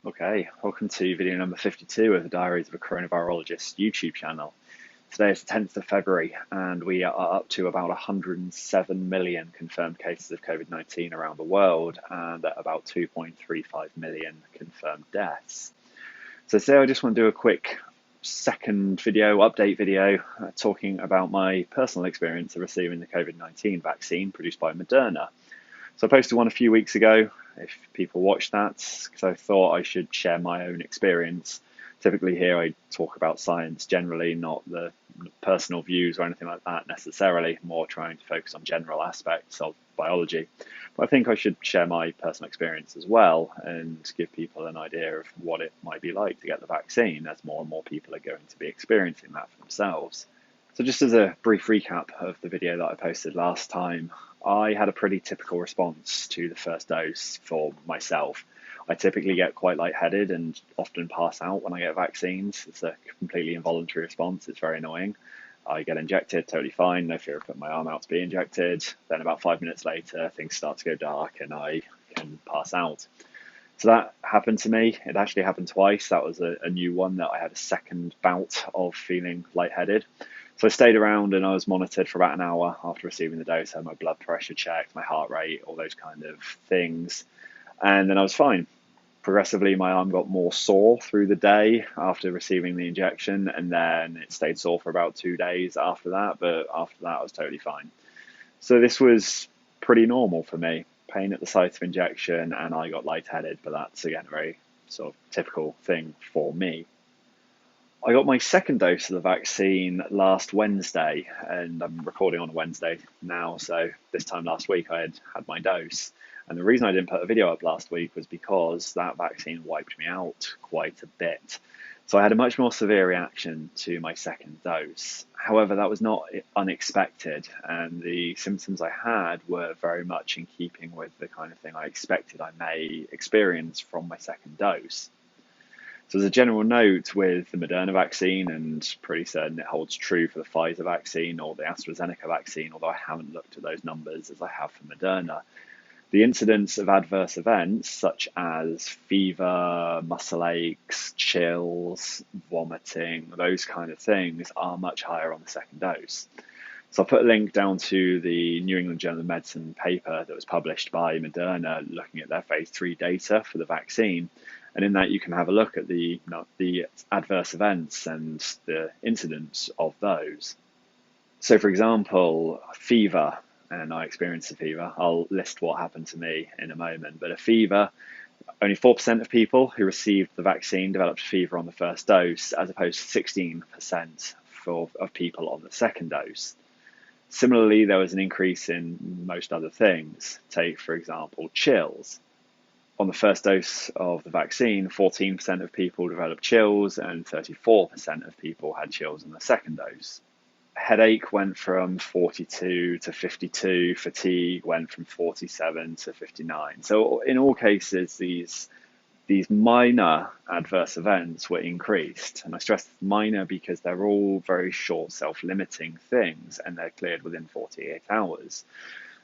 Okay, welcome to video number 52 of the Diaries of a Coronavirologist YouTube channel. Today is the 10th of February and we are up to about 107 million confirmed cases of COVID-19 around the world and about 2.35 million confirmed deaths. So today I just want to do a quick second video, update video, talking about my personal experience of receiving the COVID-19 vaccine produced by Moderna. So I posted one a few weeks ago, if people watched that, because I thought I should share my own experience. Typically here I talk about science generally, not the personal views or anything like that necessarily, more trying to focus on general aspects of biology. But I think I should share my personal experience as well and give people an idea of what it might be like to get the vaccine, as more and more people are going to be experiencing that for themselves. So just as a brief recap of the video that I posted last time, I had a pretty typical response to the first dose for myself. I typically get quite lightheaded and often pass out when I get vaccines. It's a completely involuntary response. It's very annoying. I get injected, totally fine, no fear of putting my arm out to be injected. Then about 5 minutes later, things start to go dark and I can pass out. So that happened to me. It actually happened twice. That was a new one, that I had a second bout of feeling lightheaded. So I stayed around and I was monitored for about an hour after receiving the dose. I had my blood pressure checked, my heart rate, all those kind of things. And then I was fine. Progressively, my arm got more sore through the day after receiving the injection, and then it stayed sore for about 2 days after that. But after that, I was totally fine. So this was pretty normal for me. Pain at the site of injection, and I got lightheaded, but that's again a very sort of typical thing for me. I got my second dose of the vaccine last Wednesday, and I'm recording on a Wednesday now, so this time last week I had my dose. And the reason I didn't put a video up last week was because that vaccine wiped me out quite a bit. So I had a much more severe reaction to my second dose. However, that was not unexpected, and the symptoms I had were very much in keeping with the kind of thing I expected I may experience from my second dose. So as a general note with the Moderna vaccine, and pretty certain it holds true for the Pfizer vaccine or the AstraZeneca vaccine, although I haven't looked at those numbers as I have for Moderna, the incidence of adverse events such as fever, muscle aches, chills, vomiting, those kind of things are much higher on the second dose. So I'll put a link down to the New England Journal of Medicine paper that was published by Moderna looking at their phase 3 data for the vaccine. And in that you can have a look at the adverse events and the incidence of those. So for example, fever, and I experienced a fever. I'll list what happened to me in a moment, but a fever, only 4% of people who received the vaccine developed fever on the first dose, as opposed to 16% of people on the second dose. Similarly, there was an increase in most other things. Take, for example, chills. On the first dose of the vaccine, 14% of people developed chills and 34% of people had chills in the second dose. Headache went from 42 to 52, fatigue went from 47 to 59. So in all cases, these minor adverse events were increased. And I stress minor because they're all very short self-limiting things and they're cleared within 48 hours.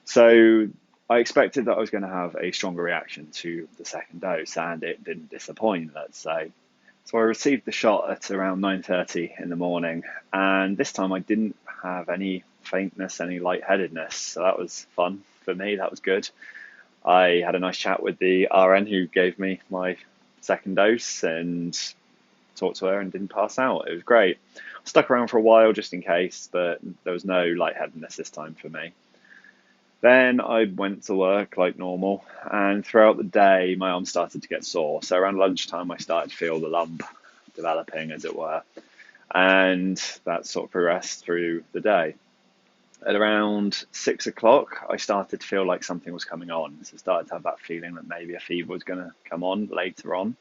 So I expected that I was going to have a stronger reaction to the second dose, and it didn't disappoint, let's say. So I received the shot at around 9:30 in the morning, and this time I didn't have any faintness, any lightheadedness, so that was fun for me, that was good. I had a nice chat with the RN who gave me my second dose and talked to her and didn't pass out. It was great. I stuck around for a while just in case, but there was no lightheadedness this time for me. Then I went to work like normal, and throughout the day my arm started to get sore. So around lunchtime I started to feel the lump developing, as it were, and that sort of progressed through the day. At around 6 o'clock I started to feel like something was coming on. So I started to have that feeling that maybe a fever was going to come on later on.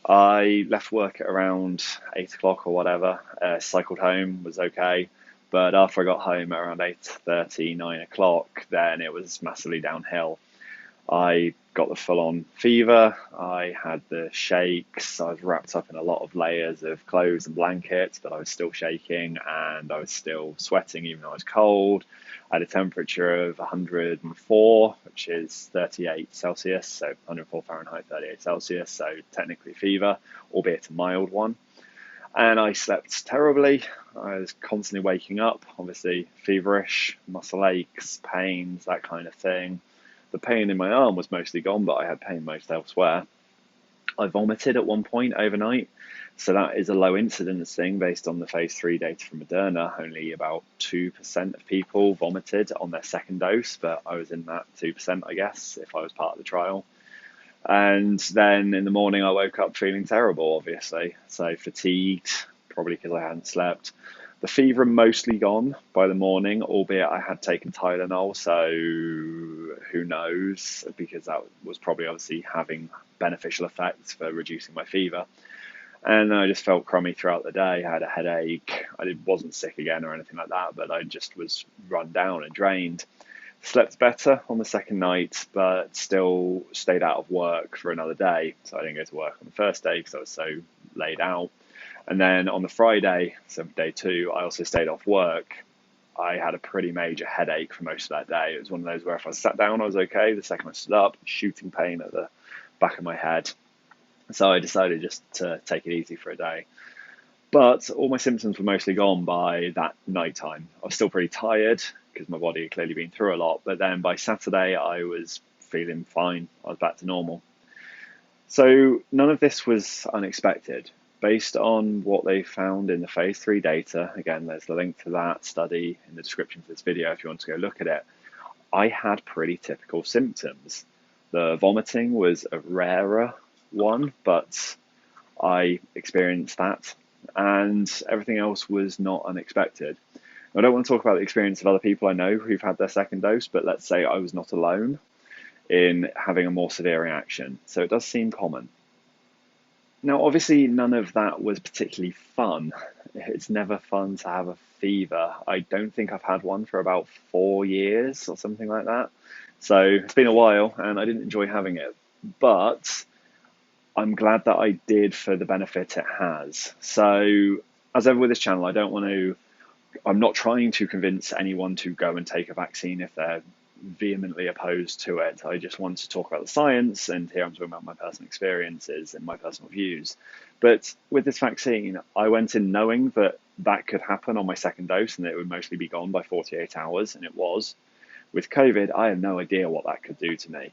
I left work at around 8 o'clock or whatever, cycled home, was okay. But after I got home at around 8:30, 9 o'clock, then it was massively downhill. I got the full-on fever. I had the shakes. I was wrapped up in a lot of layers of clothes and blankets, but I was still shaking and I was still sweating even though I was cold. I had a temperature of 104, which is 38 Celsius, so 104 Fahrenheit, 38 Celsius, so technically fever, albeit a mild one. And I slept terribly. I was constantly waking up, obviously feverish, muscle aches, pains, that kind of thing. The pain in my arm was mostly gone, but I had pain most elsewhere. I vomited at one point overnight. So that is a low incidence thing based on the phase 3 data from Moderna. Only about 2% of people vomited on their second dose, but I was in that 2%, I guess, if I was part of the trial. And then in the morning, I woke up feeling terrible, obviously. So fatigued, probably because I hadn't slept. The fever mostly gone by the morning, albeit I had taken Tylenol, so who knows, because that was probably obviously having beneficial effects for reducing my fever. And I just felt crummy throughout the day. I had a headache. I wasn't sick again or anything like that, but I just was run down and drained. Slept better on the second night, but still stayed out of work for another day. So I didn't go to work on the first day because I was so laid out. And then on the Friday, so day 2, I also stayed off work. I had a pretty major headache for most of that day. It was one of those where if I sat down, I was okay. The second I stood up, shooting pain at the back of my head. So I decided just to take it easy for a day. But all my symptoms were mostly gone by that night time. I was still pretty tired because my body had clearly been through a lot. But then by Saturday, I was feeling fine. I was back to normal. So none of this was unexpected. Based on what they found in the phase 3 data, again, there's the link to that study in the description for this video if you want to go look at it, I had pretty typical symptoms. The vomiting was a rarer one, but I experienced that, and everything else was not unexpected. I don't want to talk about the experience of other people I know who've had their second dose, but let's say I was not alone in having a more severe reaction. So it does seem common. Now, obviously, none of that was particularly fun. It's never fun to have a fever. I don't think I've had one for about 4 years or something like that. So it's been a while and I didn't enjoy having it. But I'm glad that I did for the benefit it has. So as ever with this channel, I'm not trying to convince anyone to go and take a vaccine if they're vehemently opposed to it. I just want to talk about the science, and here I'm talking about my personal experiences and my personal views. But with this vaccine, I went in knowing that that could happen on my second dose and that it would mostly be gone by 48 hours, and it was. With COVID, I have no idea what that could do to me.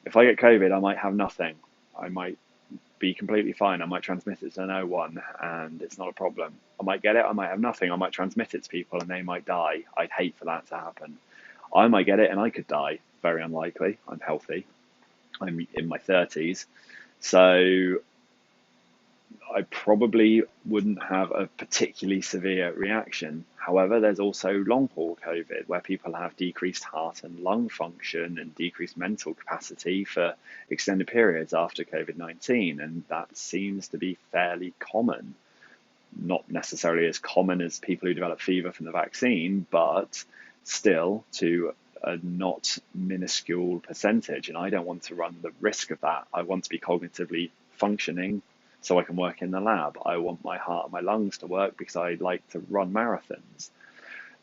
If I get COVID, I might have nothing. I might be completely fine. I might transmit it to no one and it's not a problem. I might get it, I might have nothing. I might transmit it to people and they might die. I'd hate for that to happen. I might get it and I could die. Very unlikely. I'm healthy. I'm in my 30s. So I probably wouldn't have a particularly severe reaction. However, there's also long haul COVID where people have decreased heart and lung function and decreased mental capacity for extended periods after COVID-19. And that seems to be fairly common. Not necessarily as common as people who develop fever from the vaccine, but still to a not minuscule percentage. And I don't want to run the risk of that. I want to be cognitively functioning so I can work in the lab. I want my heart and my lungs to work because I like to run marathons.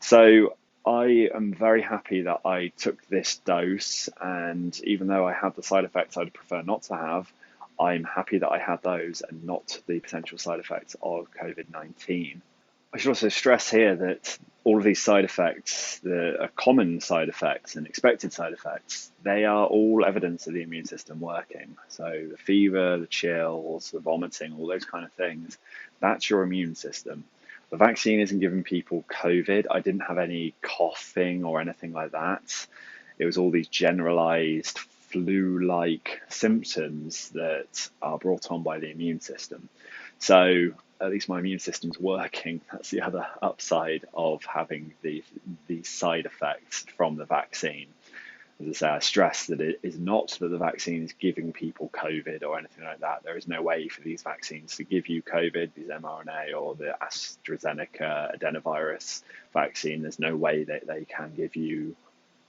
So I am very happy that I took this dose, and even though I had the side effects I'd prefer not to have, I'm happy that I had those and not the potential side effects of COVID-19. I should also stress here that all of these side effects, the common side effects and expected side effects, they are all evidence of the immune system working. So the fever, the chills, the vomiting, all those kind of things, that's your immune system. The vaccine isn't giving people COVID. I didn't have any coughing or anything like that. It was all these generalized flu-like symptoms that are brought on by the immune system. So at least my immune system's working. That's the other upside of having the side effects from the vaccine. As I say, I stress that it is not that the vaccine is giving people COVID or anything like that. There is no way for these vaccines to give you COVID, these mRNA or the AstraZeneca adenovirus vaccine. There's no way that they can give you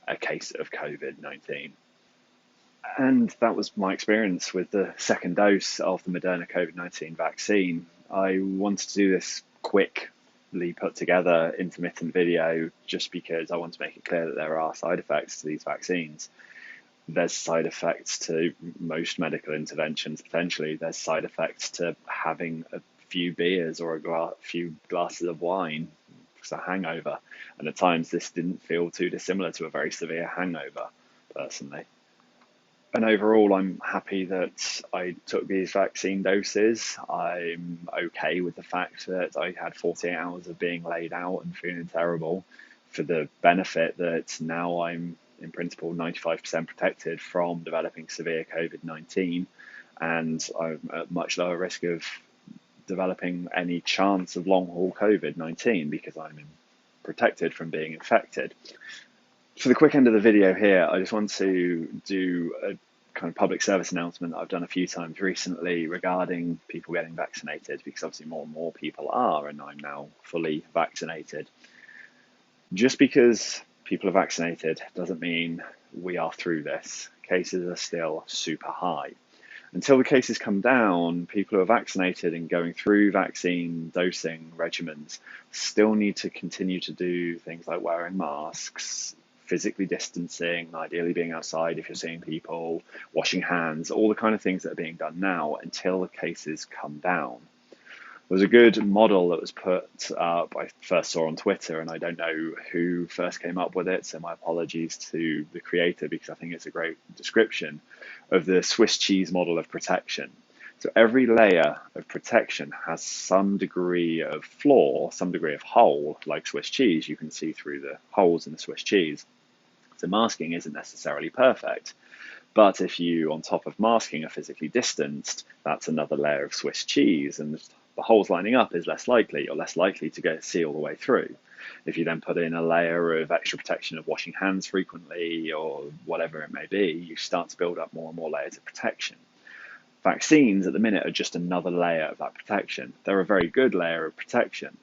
a case of COVID-19. And that was my experience with the second dose of the Moderna COVID-19 vaccine. I wanted to do this quickly put together intermittent video just because I want to make it clear that there are side effects to these vaccines. There's side effects to most medical interventions, potentially. There's side effects to having a few beers or few glasses of wine. It's a hangover. And at times this didn't feel too dissimilar to a very severe hangover, personally. And overall, I'm happy that I took these vaccine doses. I'm okay with the fact that I had 48 hours of being laid out and feeling terrible, for the benefit that now I'm, in principle, 95% protected from developing severe COVID-19, and I'm at much lower risk of developing any chance of long-haul COVID-19 because I'm protected from being infected. For the quick end of the video here, I just want to do a kind of public service announcement that I've done a few times recently regarding people getting vaccinated, because obviously more and more people are, and I'm now fully vaccinated. Just because people are vaccinated doesn't mean we are through this. Cases are still super high. Until the cases come down, people who are vaccinated and going through vaccine dosing regimens still need to continue to do things like wearing masks, physically distancing, ideally being outside if you're seeing people, washing hands, all the kind of things that are being done now until the cases come down. There was a good model that was put up, I first saw on Twitter, and I don't know who first came up with it, so my apologies to the creator, because I think it's a great description of the Swiss cheese model of protection. So every layer of protection has some degree of flaw, some degree of hole, like Swiss cheese. You can see through the holes in the Swiss cheese. So masking isn't necessarily perfect. But if you, on top of masking, are physically distanced, that's another layer of Swiss cheese, and the holes lining up is less likely. You're less likely to see all the way through. If you then put in a layer of extra protection of washing hands frequently or whatever it may be, you start to build up more and more layers of protection. Vaccines at the minute are just another layer of that protection. They're a very good layer of protection.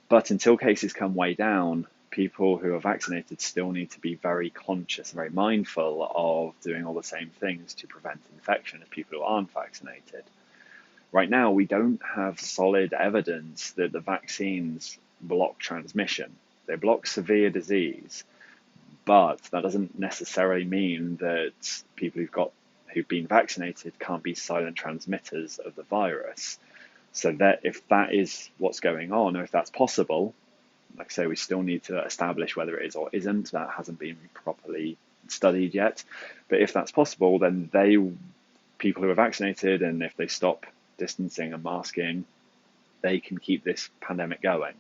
But until cases come way down, people who are vaccinated still need to be very conscious and very mindful of doing all the same things to prevent infection as people who aren't vaccinated. Right now, we don't have solid evidence that the vaccines block transmission. They block severe disease, but that doesn't necessarily mean that people who've been vaccinated can't be silent transmitters of the virus. So that if that is what's going on, or if that's possible, like I say, we still need to establish whether it is or isn't. That hasn't been properly studied yet. But if that's possible, then people who are vaccinated, and if they stop distancing and masking, they can keep this pandemic going.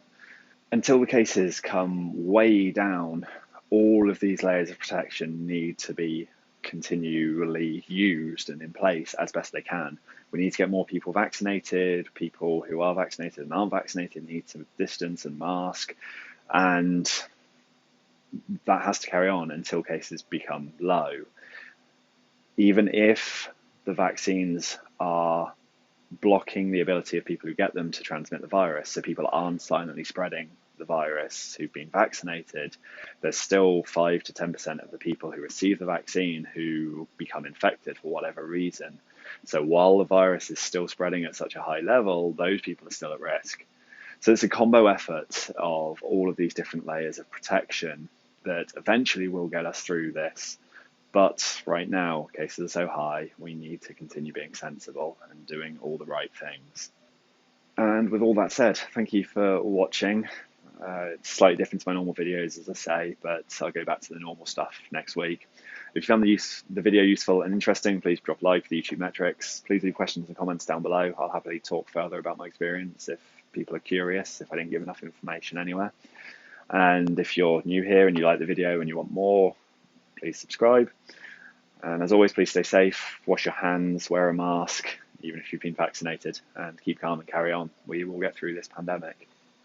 Until the cases come way down, all of these layers of protection need to be continually used and in place as best they can. We need to get more people vaccinated. People who are vaccinated and aren't vaccinated need to distance and mask, and that has to carry on until cases become low. Even if the vaccines are blocking the ability of people who get them to transmit the virus, so people aren't silently spreading the virus who've been vaccinated, there's still 5 to 10% of the people who receive the vaccine who become infected for whatever reason. So while the virus is still spreading at such a high level, those people are still at risk. So it's a combo effort of all of these different layers of protection that eventually will get us through this. But right now, cases are so high, we need to continue being sensible and doing all the right things. And with all that said, thank you for watching. It's slightly different to my normal videos, as I say, but I'll go back to the normal stuff next week. If you found the video useful and interesting, please drop a like for the YouTube metrics. Please leave questions and comments down below. I'll happily talk further about my experience if people are curious, if I didn't give enough information anywhere. And if you're new here and you like the video and you want more, please subscribe. And as always, please stay safe, wash your hands, wear a mask, even if you've been vaccinated, and keep calm and carry on. We will get through this pandemic.